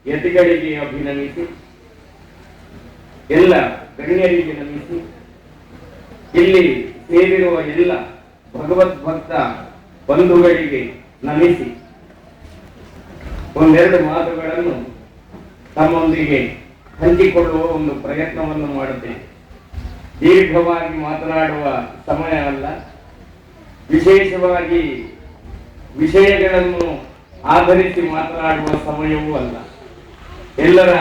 ಯತಿಗಳಿಗೆ ಅಭಿನಮಿಸಿ, ಎಲ್ಲ ಗಣ್ಯರಿಗೆ ನಮಿಸಿ, ಇಲ್ಲಿ ಸೇರಿರುವ ಎಲ್ಲ ಭಗವದ್ಭಕ್ತ ಬಂಧುಗಳಿಗೆ ನಮಿಸಿ ಒಂದೆರಡು ಮಾತುಗಳನ್ನು ತಮ್ಮೊಂದಿಗೆ ಹಂಚಿಕೊಳ್ಳುವ ಒಂದು ಪ್ರಯತ್ನವನ್ನು ಮಾಡುತ್ತೇನೆ. ದೀರ್ಘವಾಗಿ ಮಾತನಾಡುವ ಸಮಯ ಅಲ್ಲ, ವಿಶೇಷವಾಗಿ ವಿಷಯಗಳನ್ನು ಆಧರಿಸಿ ಮಾತನಾಡುವ ಸಮಯವೂ ಅಲ್ಲ. ಎಲ್ಲರ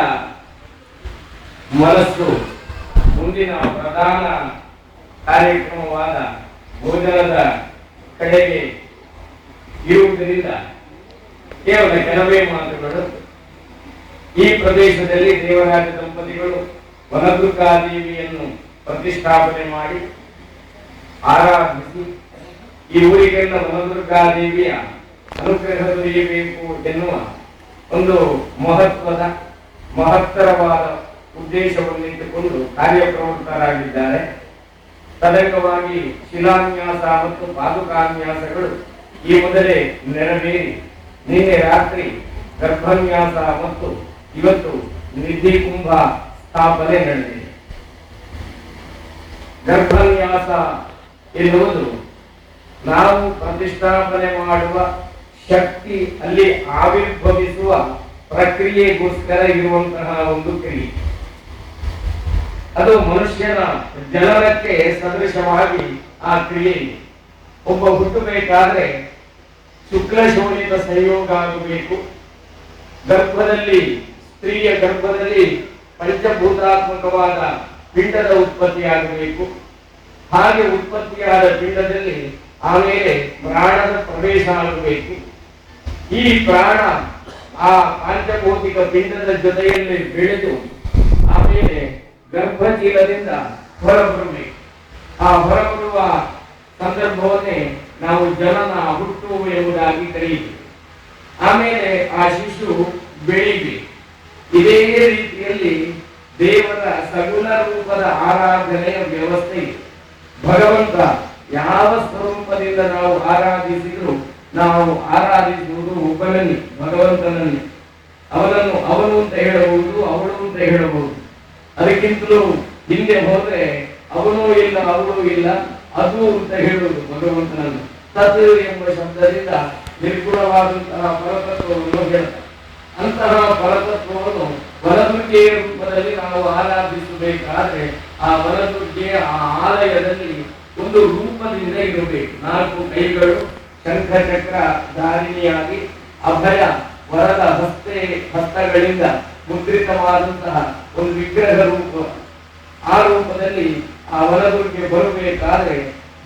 ಮನಸ್ಸು ಮುಂದಿನ ಪ್ರಧಾನ ಕಾರ್ಯಕ್ರಮವಾದ ಭೋಜನದ ಕಡೆಗೆ ಇರುವುದರಿಂದ ಕೇವಲ ಕೆಲವೇ ಮಾತುಗಳು. ಈ ಪ್ರದೇಶದಲ್ಲಿ ದೇವರಾಜ ದಂಪತಿಗಳು ವನದುರ್ಗಾದೇವಿಯನ್ನು ಪ್ರತಿಷ್ಠಾಪನೆ ಮಾಡಿ ಆರಾಧಿಸಿ ಈ ಊರಿಗೆಲ್ಲ ವನದುರ್ಗಾದೇವಿಯ ಅನುಗ್ರಹ ದೊರೆಯಬೇಕು ಎನ್ನುವ ಒಂದು ಮಹತ್ತರವಾದ ಉದ್ದೇಶವನ್ನಿಟ್ಟುಕೊಂಡು ಕಾರ್ಯಪ್ರವೃತ್ತರಾಗಿದ್ದಾರೆ. ತದಂಗವಾಗಿ ಶಿಲಾನ್ಯಾಸ ಮತ್ತು ಪಾದುಕಾನ್ಯಾಸಗಳು ಈ ಮೊದಲೇ ನೆರವೇರಿ ನಿನ್ನೆ ರಾತ್ರಿ ಗರ್ಭನ್ಯಾಸ ಮತ್ತು ಇವತ್ತು ನಿಧಿ ಕುಂಭ ಸ್ಥಾಪನೆ ನಡೆದಿದೆ. ಗರ್ಭನ್ಯಾಸ ಎನ್ನುವುದು ನಾವು ಪ್ರತಿಷ್ಠಾಪನೆ ಮಾಡುವ ಶಕ್ತಿ ಅಲ್ಲಿ ಆವಿರ್ಭವಿಸುವ ಪ್ರಕ್ರಿಯೆಗೋಸ್ಕರ ಇರುವಂತಹ ಒಂದು ಕ್ರಿಯೆ. ಅದು ಮನುಷ್ಯನ ಜನನಕ್ಕೆ ಸದೃಶವಾಗಿ ಆ ಕ್ರಿಯೆ. ಒಬ್ಬ ಹುಟ್ಟಬೇಕಾದ್ರೆ ಶುಕ್ಲ ಶೋಣಿತ ಸಂಯೋಗ ಆಗಬೇಕು. ಗರ್ಭದಲ್ಲಿ, ಸ್ತ್ರೀಯ ಗರ್ಭದಲ್ಲಿ ಪಂಚಭೂತಾತ್ಮಕವಾದ ಪಿಂಡದ ಉತ್ಪತ್ತಿಯಾಗಬೇಕು. ಹಾಗೆ ಉತ್ಪತ್ತಿಯಾದ ಪಿಂಡದಲ್ಲಿ ಆಮೇಲೆ ಪ್ರಾಣದ ಪ್ರವೇಶ ಆಗಬೇಕು. ಈ ಪ್ರಾಣ ಆ ಪಾಂಚಭೌತಿಕ ಪಿಂಡದ ಜೊತೆಯಲ್ಲಿ ಬೆಳೆದು ಆಮೇಲೆ ಗರ್ಭಚೀಲದಿಂದ ಹೊರಬರಬೇಕು. ಆ ಹೊರಬರುವ ಸಂದರ್ಭವನ್ನೇ ನಾವು ಜನನ, ಹುಟ್ಟು ಎಂಬುದಾಗಿ ಕರೆಯುತ್ತೇವೆ. ಆಮೇಲೆ ಆ ಶಿಶು ಬೆಳಿಬೇಕು. ಇದೇ ರೀತಿಯಲ್ಲಿ ದೇವರ ಸಗುಣ ರೂಪದ ಆರಾಧನೆಯ ವ್ಯವಸ್ಥೆ ಇದೆ. ಭಗವಂತ ಯಾವ ಸ್ವರೂಪದಿಂದ ನಾವು ಆರಾಧಿಸಿದ್ರು ನಾವು ಆರಾಧಿಸುವುದು ಒಬ್ಬನನ್ನೇ, ಭಗವಂತನನ್ನೇ. ಅವನು ಅಂತ ಹೇಳಬಹುದು, ಅವಳು ಅಂತ ಹೇಳಬಹುದು. ಅದಕ್ಕಿಂತಲೂ ಹಿಂದೆ ಹೋದ್ರೆ ಅವನೂ ಇಲ್ಲ, ಅವಳು ಇಲ್ಲ, ಅದು ಅಂತ ಹೇಳುವುದು ಭಗವಂತನನ್ನು. ತತ್ ಎಂಬ ಶಬ್ದದಿಂದ ನಿರ್ಗುಣವಾದಂತಹ ಪರತತ್ವವನ್ನು ಹೇಳ್ತಾರೆ. ಅಂತಹ ಪರತತ್ವವನ್ನು ವನದುರ್ಗೆಯ ರೂಪದಲ್ಲಿ ನಾವು ಆರಾಧಿಸಬೇಕಾದ್ರೆ ಆ ವನದುರ್ಗೆಯ ಆ ಆಲಯದಲ್ಲಿ ಒಂದು ರೂಪದಿಂದ ಇರಬೇಕು. 4 ಕೈಗಳು, ಶಂಖ ಚಕ್ರ ಧಾರಿಣಿಯಾಗಿ ಅಭಯ ವರದ ಹಸ್ತಗಳಿಂದ ಮುದ್ರಿತವಾದಂತಹ ಒಂದು ವಿಗ್ರಹ ರೂಪ. ಆ ರೂಪದಲ್ಲಿ ಆ ವನದುರ್ಗೆ ಬರಬೇಕಾದ್ರೆ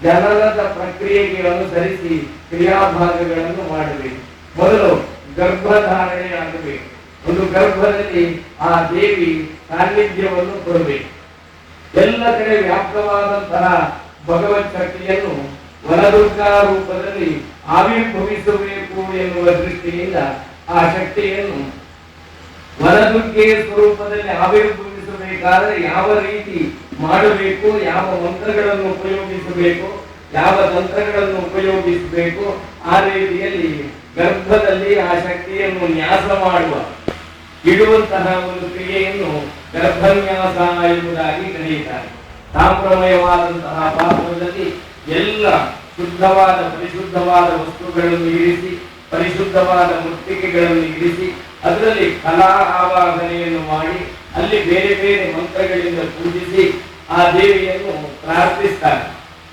ಜನನದ ಪ್ರಕ್ರಿಯೆಗೆ ಅನುಸರಿಸಿ ಕ್ರಿಯಾಭಾಗಗಳನ್ನು ಮಾಡಬೇಕು. ಮೊದಲು ಗರ್ಭಧಾರಣೆ ಆಗಬೇಕು. ಒಂದು ಗರ್ಭದಲ್ಲಿ ಆ ದೇವಿ ಸಾನ್ನಿಧ್ಯವನ್ನು ಕೊಡಬೇಕು. ಎಲ್ಲ ಕಡೆ ವ್ಯಾಪ್ತವಾದಂತಹ ಭಗವತ್ ಶಕ್ತಿಯನ್ನು ವನದುರ್ಗಾ ರೂಪದಲ್ಲಿ ಆವಿರ್ಭವಿಸಬೇಕು ಎನ್ನುವ ದೃಷ್ಟಿಯಿಂದ ಆ ಶಕ್ತಿಯನ್ನು ವನದುರ್ಗೆಯ ಸ್ವರೂಪದಲ್ಲಿ ಆವಿರ್ಭವಿಸಬೇಕಾದರೆ ಯಾವ ರೀತಿ ಮಾಡಬೇಕು, ಯಾವ ಮಂತ್ರಗಳನ್ನು ಉಪಯೋಗಿಸಬೇಕು, ಯಾವ ತಂತ್ರಗಳನ್ನು ಉಪಯೋಗಿಸಬೇಕು, ಆ ರೀತಿಯಲ್ಲಿ ಗರ್ಭದಲ್ಲಿ ಆ ಶಕ್ತಿಯನ್ನು ನ್ಯಾಸ ಮಾಡುವ ಇಡುವಂತಹ ಒಂದು ಕ್ರಿಯೆಯನ್ನು ಗರ್ಭನ್ಯಾಸ ಎಂಬುದಾಗಿ ಕರೆಯುತ್ತಾರೆ. ತಾಮ್ರಮಯವಾದಂತಹ ಪಾತ್ರದಲ್ಲಿ ಎಲ್ಲ ಶುದ್ಧವಾದ ಪರಿಶುದ್ಧವಾದ ವಸ್ತುಗಳನ್ನು ಇರಿಸಿ, ಪರಿಶುದ್ಧವಾದ ಮೃತ್ತಿಕೆಗಳನ್ನು ಇರಿಸಿ, ಅದರಲ್ಲಿ ಕಲಾ ಆವಾಹನೆಯನ್ನು ಮಾಡಿ ಅಲ್ಲಿ ಬೇರೆ ಬೇರೆ ಮಂತ್ರಗಳಿಂದ ಪೂಜಿಸಿ ಆ ದೇವಿಯನ್ನು ಪ್ರಾರ್ಥಿಸ್ತಾರೆ.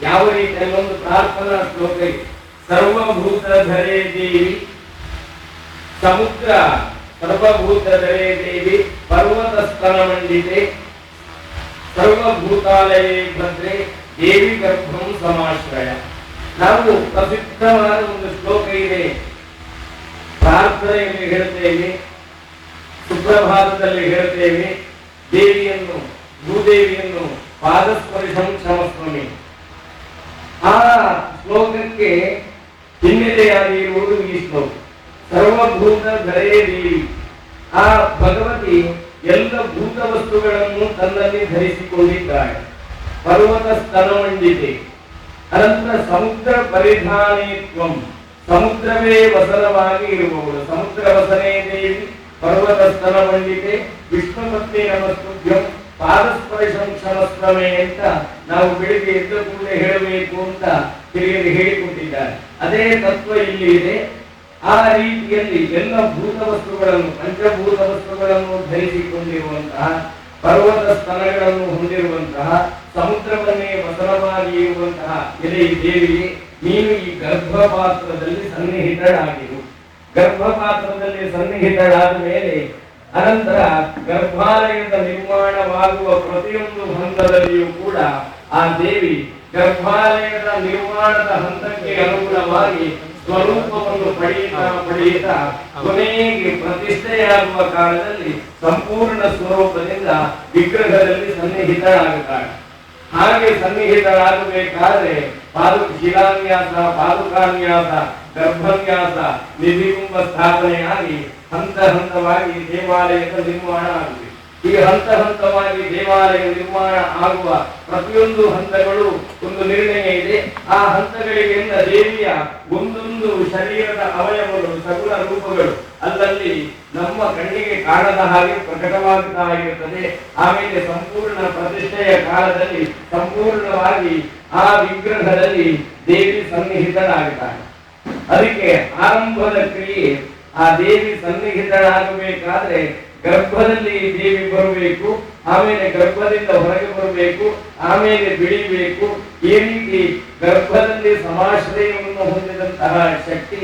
ಯಾವ ರೀತಿಯಲ್ಲಿ ಒಂದು ಪ್ರಾರ್ಥನಾ ಶ್ಲೋಕ ಇದೆ. ಸರ್ವಭೂತ ಧರೆ ದೇವಿ ಸಮುದ್ರ, ಸರ್ವಭೂತ ಧರೆ ದೇವಿ ಪರ್ವತ ಸ್ತನ ಮಂಡಿತೆ ಸರ್ವಭೂತಾಲಯೇ ಭದ್ರೆ ದೇವಿ ಗರ್ಭಂ ಸಮಾಶ್ರಯ. ನಾವು ಪ್ರಸಿದ್ಧವಾದ ಒಂದು ಶ್ಲೋಕ ಇದೆ, ಪ್ರಾರ್ಥನೆಯಲ್ಲಿ ಹೇಳ್ತೇವೆ, ಸುಪ್ರಭಾತದಲ್ಲಿ ಹೇಳ್ತೇವೆ, ದೇವಿಯನ್ನು, ಭೂದೇವಿಯನ್ನು ಪಾದಸ್ಪರ್ಶಂ ಕ್ಷಮಸ್ವಾಮಿ. ಆ ಶ್ಲೋಕಕ್ಕೆ ಹಿನ್ನೆಲೆಯಾಗಿ ಇರುವುದು ಈ ಶ್ಲೋಕ. ಸರ್ವಭೂತ ಧರೆ ದೇವಿ, ಆ ಭಗವತಿ ಎಲ್ಲ ಭೂತ ವಸ್ತುಗಳನ್ನು ತನ್ನಲ್ಲಿ ಧರಿಸಿಕೊಂಡಿದ್ದಾಳೆ. ಪರ್ವತ ಸ್ತನಮಂಡಿತೆ, ಅನಂತರ ಸಮುದ್ರ ಪರಿಧಾನಿತ್ವಂ, ಸಮುದ್ರವೇ ವಸನವಾಗಿ ಇರುವವಳು. ಸಮುದ್ರ ವಸನೇ ದೇವಿ, ಪರ್ವತಸ್ಥಲ ಮಂಡಿತೆ ವಿಷ್ಣುಪತ್ನಿ ನಮಸ್ತುಭ್ಯಂ ಪಾದಸ್ಪರ್ಶಂ ಕ್ಷಮಸ್ವಮೆ ಅಂತ ನಾವು ಬೆಳಿಗ್ಗೆ ಎದ್ದ ಕೂಡಲೇ ಹೇಳಬೇಕು ಅಂತ ಹಿರಿಯರು ಹೇಳಿಕೊಟ್ಟಿದ್ದಾರೆ. ಅದೇ ತತ್ವ ಇಲ್ಲಿ ಇದೆ. ಆ ರೀತಿಯಲ್ಲಿ ಎಲ್ಲ ಭೂತ ವಸ್ತುಗಳನ್ನು, ಪಂಚಭೂತ ವಸ್ತುಗಳನ್ನು ಧರಿಸಿಕೊಂಡಿರುವಂತಹ, ಪರ್ವತ ಸ್ಥಳಗಳನ್ನು ಹೊಂದಿರುವಂತಹ, ಸಮುದ್ರವನ್ನೇ ವಸನವಾಗಿ ಇರುವಂತಹ ಎಲೆ ದೇವಿಗೆ ನೀನು ಈ ಗರ್ಭಪಾತ್ರದಲ್ಲಿ ಸನ್ನಿಹಿತಳಾಗಿರು. ಗರ್ಭಪಾತ್ರದಲ್ಲಿ ಸನ್ನಿಹಿತಳಾದ ಮೇಲೆ ಅನಂತರ ಗರ್ಭಾಲಯದ ನಿರ್ಮಾಣವಾಗುವ ಪ್ರತಿಯೊಂದು ಹಂತದಲ್ಲಿಯೂ ಕೂಡ ಆ ದೇವಿ ಗರ್ಭಾಲಯದ ನಿರ್ಮಾಣದ ಹಂತಕ್ಕೆ ಅನುಗುಣವಾಗಿ ಸ್ವರೂಪವನ್ನು ಪಡೆಯುತ್ತಾ ಕೊನೆಗೆ ಪ್ರತಿಷ್ಠೆಯಾಗುವ ಕಾಲದಲ್ಲಿ ಸಂಪೂರ್ಣ ಸ್ವರೂಪದಿಂದ ವಿಗ್ರಹದಲ್ಲಿ ಸನ್ನಿಹಿತಳಾಗುತ್ತಾಳೆ. ಹಾಗೆ ಸನ್ನಿಹಿತಳಾಗಬೇಕಾದ್ರೆ ಶಿಲಾನ್ಯಾಸ, ಪಾದುಕಾನ್ಯಾಸ, ಗರ್ಭನ್ಯಾಸ, ನಿಧಿಕುಂಭ ಸ್ಥಾಪನೆಯಾಗಿ ಹಂತ ಹಂತವಾಗಿ ದೇವಾಲಯದ ನಿರ್ಮಾಣ ಆಗುತ್ತೆ. ಈ ಹಂತ ಹಂತವಾಗಿ ದೇವಾಲಯ ನಿರ್ಮಾಣ ಆಗುವ ಪ್ರತಿಯೊಂದು ಹಂತಗಳು ಒಂದು ನಿರ್ಣಯ ಇದೆ. ಆ ಹಂತಗಳಿಗೆಲ್ಲ ದೇವಿಯ ಒಂದೊಂದು ಶರೀರದ ಅವಯವಗಳು, ಸಗುಣ ರೂಪಗಳು ಅಲ್ಲಲ್ಲಿ ನಮ್ಮ ಕಣ್ಣಿಗೆ ಕಾಣದ ಹಾಗೆ ಪ್ರಕಟವಾಗುತ್ತಾ ಇರುತ್ತದೆ. ಆಮೇಲೆ ಸಂಪೂರ್ಣ ಪ್ರತಿಷ್ಠೆಯ ಕಾಲದಲ್ಲಿ ಸಂಪೂರ್ಣವಾಗಿ ಆ ವಿಗ್ರಹದಲ್ಲಿ ದೇವಿ ಸನ್ನಿಹಿತಳಾಗುತ್ತಾಳೆ. ಅದಕ್ಕೆ ಆರಂಭದ ಕ್ರಿಯೆ, ಆ ದೇವಿ ಸನ್ನಿಹಿತಳಾಗಬೇಕಾದ್ರೆ ಗರ್ಭದಲ್ಲಿ ದೇವಿ ಬರಬೇಕು, ಆಮೇಲೆ ಗರ್ಭದಿಂದ ಹೊರಗೆ ಬರಬೇಕು, ಆಮೇಲೆ ಬಿಳಿಬೇಕು. ಈ ರೀತಿ ಗರ್ಭದಲ್ಲಿ ಸಮಾಶ್ರಯವನ್ನು ಹೊಂದಿದಂತಹ ಶಕ್ತಿ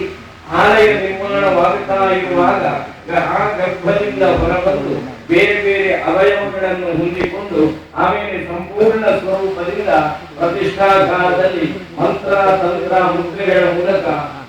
ಆಲಯ ನಿರ್ಮಾಣವಾಗುತ್ತಾ ಇರುವಾಗ ಆ ಗರ್ಭದಿಂದ ಹೊರಬಂದು ಬೇರೆ ಬೇರೆ ಅವಯವಗಳನ್ನು ಹೊಂದಿಕೊಂಡು ಆಮೇಲೆ ಸಂಪೂರ್ಣ ಸ್ವರೂಪದಿಂದ ಪ್ರತಿಷ್ಠಾ ಕಾಲದಲ್ಲಿ ಮಂತ್ರ ತಂತ್ರ ಮುದ್ರೆಗಳ ಮೂಲಕ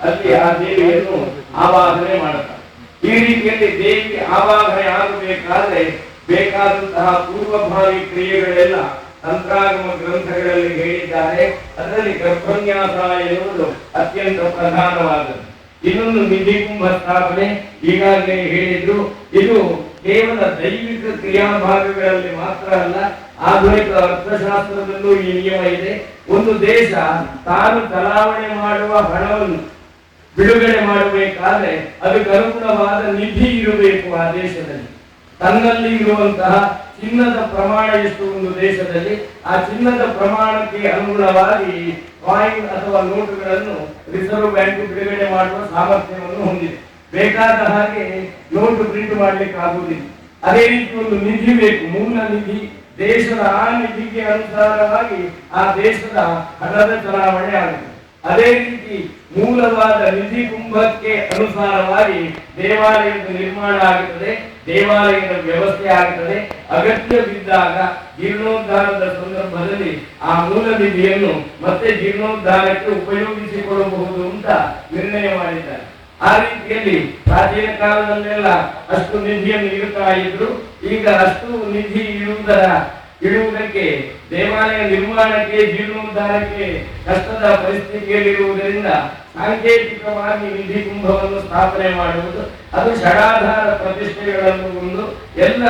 ಅಲ್ಲಿ ಆ ದೇವಿಯನ್ನು ಆವಾಹನೆ ಮಾಡುತ್ತಾರೆ. ಈ ರೀತಿಯಲ್ಲಿ ದೇವಿ ಆವಾಹನೆ ಆಗಬೇಕಾದ್ರೆ ಬೇಕಾದಂತಹ ಪೂರ್ವಭಾವಿ ಕ್ರಿಯೆಗಳೆಲ್ಲ ತಂತ್ರಾಗಮ ಗ್ರಂಥಗಳಲ್ಲಿ ಹೇಳಿದ್ದಾರೆ. ಅದರಲ್ಲಿ ಗರ್ಭನ್ಯಾಸ ಎನ್ನುವುದು ಅತ್ಯಂತ ಪ್ರಧಾನವಾದದ್ದು. ಇನ್ನೊಂದು ನಿಧಿಕುಂಭ ಸ್ಥಾಪನೆ ಈಗಾಗಲೇ ಹೇಳಿದ್ರು. ಇದು ಕೇವಲ ದೈವಿಕ ಕ್ರಿಯಾಭಾಗಗಳಲ್ಲಿ ಮಾತ್ರ ಅಲ್ಲ, ಆಧುನಿಕ ಅರ್ಥಶಾಸ್ತ್ರದಲ್ಲೂ ಈ ನಿಯಮ ಇದೆ. ಒಂದು ದೇಶ ತಾನು ಚಲಾವಣೆ ಮಾಡುವ ಹಣವನ್ನು ಬಿಡುಗಡೆ ಮಾಡಬೇಕಾದ್ರೆ ಅದಕ್ಕೆ ಅನುಗುಣವಾದ ನಿಧಿ ಇರಬೇಕು. ಆ ದೇಶದಲ್ಲಿ ತನ್ನಲ್ಲಿ ಇರುವಂತಹ ಚಿನ್ನದ ಪ್ರಮಾಣ ಎಷ್ಟು ಒಂದು ದೇಶದಲ್ಲಿ, ಆ ಚಿನ್ನದ ಪ್ರಮಾಣಕ್ಕೆ ಅನುಗುಣವಾಗಿ ಕಾಯಿನ್ ಅಥವಾ ನೋಟುಗಳನ್ನು ರಿಸರ್ವ್ ಬ್ಯಾಂಕ್ ಬಿಡುಗಡೆ ಮಾಡುವ ಸಾಮರ್ಥ್ಯವನ್ನು ಹೊಂದಿದೆ. ಬೇಕಾದ ಹಾಗೆ ನೋಟು ಪ್ರಿಂಟ್ ಮಾಡ್ಲಿಕ್ಕೆ ಆಗುವುದಿಲ್ಲ. ಅದೇ ರೀತಿ ಒಂದು ನಿಧಿ ಬೇಕು, ಮೂಲ ನಿಧಿ. ದೇಶದ ಆ ನಿಧಿಗೆ ಅನುಸಾರವಾಗಿ ಆ ದೇಶದ ಹಣದ ಚಲಾವಣೆ ಆಗುತ್ತೆ. ಅದೇ ರೀತಿ ಮೂಲವಾದ ನಿಧಿ ಕುಂಭಕ್ಕೆ ಅನುಸಾರವಾಗಿ ದೇವಾಲಯದ ನಿರ್ಮಾಣ ಆಗುತ್ತದೆ, ದೇವಾಲಯದ ವ್ಯವಸ್ಥೆ ಆಗುತ್ತದೆ. ಅಗತ್ಯ ಬಿದ್ದಾಗ ಜೀರ್ಣೋದ್ಧಾರದ ಸಂದರ್ಭದಲ್ಲಿ ಆ ಮೂಲ ನಿಧಿಯನ್ನು ಮತ್ತೆ ಜೀರ್ಣೋದ್ಧಾರಕ್ಕೆ ಉಪಯೋಗಿಸಿಕೊಳ್ಳಬಹುದು ಅಂತ ನಿರ್ಣಯ ಮಾಡಿದ್ದಾರೆ. ಆ ರೀತಿಯಲ್ಲಿ ಪ್ರಾಚೀನ ಕಾಲದಲ್ಲೆಲ್ಲ ಅಷ್ಟು ನಿಧಿಯನ್ನು ಇಡುತ್ತಾ ಇದ್ರು. ಈಗ ಅಷ್ಟು ನಿಧಿ ಇಡುವುದಕ್ಕೆ ದೇವಾಲಯ ನಿರ್ಮಾಣಕ್ಕೆ ಜೀರ್ಣೋದ್ಧಾರಕ್ಕೆ ಕಷ್ಟದ ಪರಿಸ್ಥಿತಿಯಲ್ಲಿರುವುದರಿಂದ ಸಾಂಕೇತಿಕವಾಗಿ ನಿಧಿ ಕುಂಭವನ್ನು ಸ್ಥಾಪನೆ ಮಾಡುವುದು, ಅದು ಷಡಾಧಾರ ಪ್ರತಿಷ್ಠೆಗಳನ್ನು ಒಂದು ಎಲ್ಲ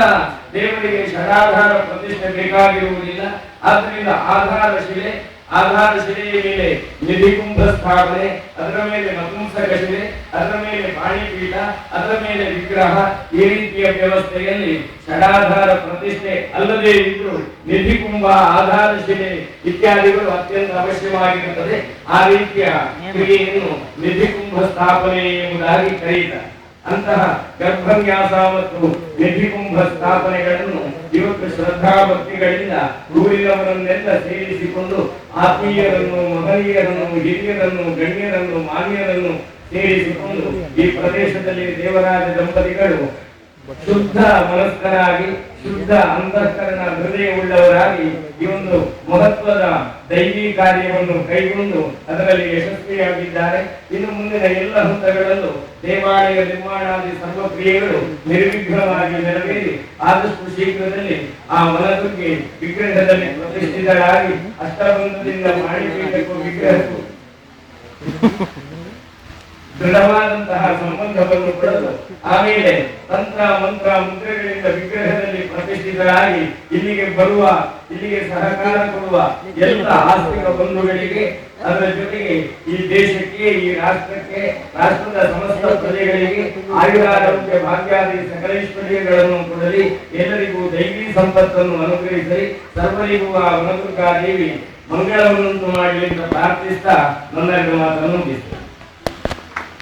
ದೇವರಿಗೆ ಷಡಾಧಾರ ಪ್ರತಿಷ್ಠೆ ಬೇಕಾಗಿರುವುದಿಲ್ಲ. ಆದ್ದರಿಂದ ಆಧಾರ ಶಿಲೆಯ ಮೇಲೆ ನಿಧಿಕುಂಭ ಸ್ಥಾಪನೆ, ಅದರ ಮೇಲೆ ನಪುಂಸಕ ಶಿಲೆ, ಅದರ ಮೇಲೆ ಪಾಣಿಪೀಠ, ಅದರ ಮೇಲೆ ವಿಗ್ರಹ, ಈ ರೀತಿಯ ವ್ಯವಸ್ಥೆಯಲ್ಲಿ ಷಡಾಧಾರ ಪ್ರತಿಷ್ಠೆ ಅಲ್ಲದೆ ಇದ್ದು ನಿಧಿಕುಂಭ, ಆಧಾರ ಶಿಲೆ ಇತ್ಯಾದಿಗಳು ಅತ್ಯಂತ ಅವಶ್ಯವಾಗಿರುತ್ತದೆ. ಆ ರೀತಿಯ ಕ್ರಿಯೆಯನ್ನು ನಿಧಿಕುಂಭ ಸ್ಥಾಪನೆ ಎಂಬುದಾಗಿ ಕರೆಯುತ್ತಾರೆ. ಅಂತಹ ಗರ್ಭನ್ಯಾಸ ಮತ್ತು ನಿಧಿಕುಂಭ ಸ್ಥಾಪನೆಗಳನ್ನು ಇವತ್ತು ಶ್ರದ್ಧಾ ಭಕ್ತಿಗಳಿಂದ ಊರಿನವರನ್ನೆಲ್ಲ ಸೇರಿಸಿಕೊಂಡು ಆತ್ಮೀಯರನ್ನು, ಮಹನೀಯರನ್ನು, ಹಿರಿಯರನ್ನು, ಗಣ್ಯರನ್ನು, ಮಾನ್ಯರನ್ನು ಸೇರಿಸಿಕೊಂಡು ಈ ಪ್ರದೇಶದಲ್ಲಿ ದೇವರಾಜ ದಂಪತಿಗಳು ಶುದ್ಧ ಮನಸ್ಕರಾಗಿ, ಶುದ್ಧ ಅಂತಃಕರಣ ಹೃದಯವುಳ್ಳವರಾಗಿ ಈ ಒಂದು ಮಹತ್ವದ ದೈವಿ ಕಾರ್ಯವನ್ನು ಕೈಗೊಂಡು ಅದರಲ್ಲಿ ಯಶಸ್ವಿಯಾಗಿದ್ದಾರೆ. ಇನ್ನು ಮುಂದಿನ ಎಲ್ಲ ಹಂತಗಳಲ್ಲೂ ದೇವಾಲಯ ನಿರ್ಮಾಣಾದಿ ಸರ್ವ ಕ್ರಿಯೆಗಳು ನಿರ್ವಿಘ್ನವಾಗಿ ನೆರವೇರಿ ಆದಷ್ಟು ಶೀಘ್ರದಲ್ಲಿ ಆ ವನದುರ್ಗೆ ವಿಗ್ರಹದಲ್ಲಿ ಪ್ರತಿಷ್ಠಿತರಾಗಿ ಅಷ್ಟಬಂಧದಿಂದ ಪಾಣಿಪೀಠಕ್ಕೂ ವಿಗ್ರಹಕ್ಕೂ ದೃಢವಾದಂತಹ ಸಂಬಂಧವನ್ನು ಪಡೆದು ಆಮೇಲೆ ತಂತ್ರ ಮಂತ್ರ ಮುದ್ರೆಗಳಿಂದ ವಿಗ್ರಹದಲ್ಲಿ ಪ್ರತಿಷ್ಠೆ ಪ್ರತಿನಿಧಿಗಳಾಗಿ ಇಲ್ಲಿಗೆ ಬರುವ, ಇಲ್ಲಿಗೆ ಸಹಕಾರ ಕೊಡುವ ಎಲ್ಲ ಆಸ್ತಿಕ ಬಂಧುಗಳಿಗೆ, ಅದರ ಜೊತೆಗೆ ಈ ದೇಶಕ್ಕೆ, ಈ ರಾಷ್ಟ್ರಕ್ಕೆ, ರಾಷ್ಟ್ರದ ಸಮಸ್ತ ಪ್ರಜೆಗಳಿಗೆ ಆಯುರಾರೋಗ್ಯ ಭಾಗ್ಯಾದಿ ಸಕಲೇಶ್ವರ್ಯಗಳನ್ನು ಕೊಡಲಿ. ಎಲ್ಲರಿಗೂ ದೈವಿ ಸಂಪತ್ತನ್ನು ಅನುಗ್ರಹಿಸಲಿ. ಸರ್ವರಿಗೂ ಆ ವನದುರ್ಗಾ ದೇವಿ ಮಂಗಳವನ್ನುಂಟು ಮಾಡಲಿ ಅಂತ ಪ್ರಾರ್ಥಿಸ್ತಾ ನನ್ನ ಮಾತನ್ನು ಮುಗಿಸ್ತೇನೆ.